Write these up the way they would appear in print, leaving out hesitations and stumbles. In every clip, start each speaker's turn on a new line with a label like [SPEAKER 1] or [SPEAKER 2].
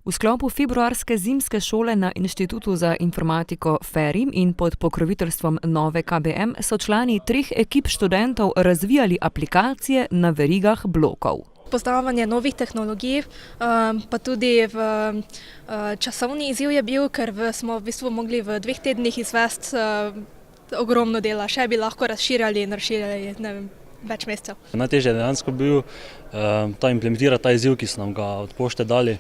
[SPEAKER 1] V sklopu februarske zimske šole na Inštitutu za informatiko FERIM in pod pokroviteljstvom Nove KBM so člani 3 ekip študentov razvijali aplikacije na verigah blokov.
[SPEAKER 2] Poznavanje novih tehnologij, pa tudi časovni izziv je bil, ker smo v bistvu mogli v 2 tednih izvesti ogromno dela, še bi lahko razširjali več mesecev.
[SPEAKER 3] Najtežje je dejansko bil implementirati ta izziv, ki so nam ga od pošte dali.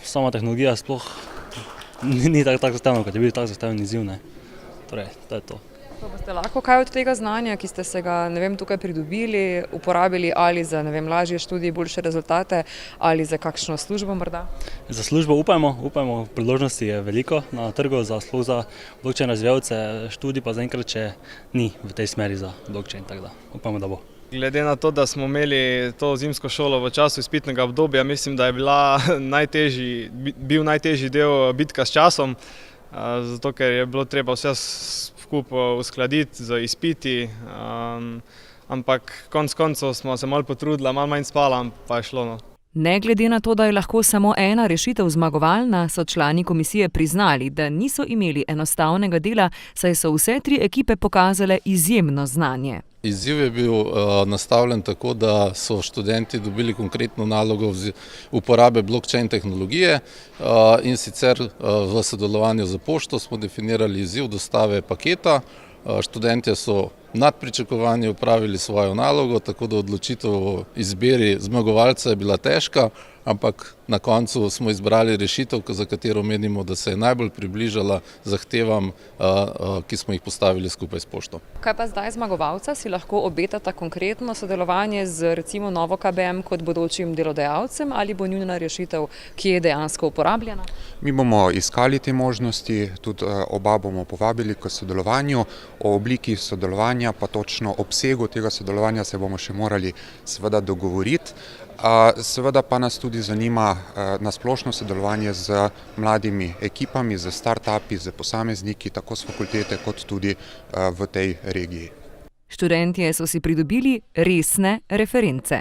[SPEAKER 3] Sama tehnologija sploh ni tako zahtevna, kot je bil tak zahteven izziv. Torej, to je to.
[SPEAKER 4] Pa boste lahko kaj od tega znanja, ki ste se ga tukaj pridobili, uporabili ali za lažje študije, boljše rezultate ali za kakšno službo morda?
[SPEAKER 3] Za službo upajmo, priložnosti je veliko na trgu, sploh za blockchain razvijalce, študij pa zaenkrat še ni v tej smeri za blockchain, tako da upamo, da bo.
[SPEAKER 5] Glede na to, da smo imeli to zimsko šolo v času izpitnega obdobja, mislim, da je bil najtežji del bitka s časom, zato ker je bilo treba vse skupaj uskladiti z izpiti, ampak konec koncev smo se malo potrudili, malo manj spala, pa je šlo.
[SPEAKER 1] Ne glede na to, da je lahko samo ena rešitev zmagovalna, so člani komisije priznali, da niso imeli enostavnega dela, saj so vse 3 ekipe pokazale izjemno znanje.
[SPEAKER 6] Izziv je bil nastavljen tako, da so študenti dobili konkretno nalogo uporabe blockchain tehnologije in sicer v sodelovanju z pošto smo definirali izziv dostave paketa. Študentje so nad pričakovanji opravili svojo nalogo, tako da odločitev o izbiri zmagovalca je bila težka, ampak na koncu smo izbrali rešitev, za katero menimo, da se je najbolj približala zahtevam, ki smo jih postavili skupaj s pošto.
[SPEAKER 4] Kaj pa zdaj zmagovalca? Si lahko obetata konkretno sodelovanje z recimo Novo KBM kot bodočim delodajalcem ali bo njuna rešitev, ki je dejansko uporabljena?
[SPEAKER 7] Mi bomo iskali te možnosti, tudi oba bomo povabili k sodelovanju. O obliki sodelovanja pa točno obsegu tega sodelovanja se bomo še morali seveda dogovoriti. Seveda pa nas tudi zanima nasplošno sodelovanje z mladimi ekipami, z startupi, z posamezniki, tako s fakultete kot tudi v tej regiji.
[SPEAKER 1] Študentje so si pridobili resne reference.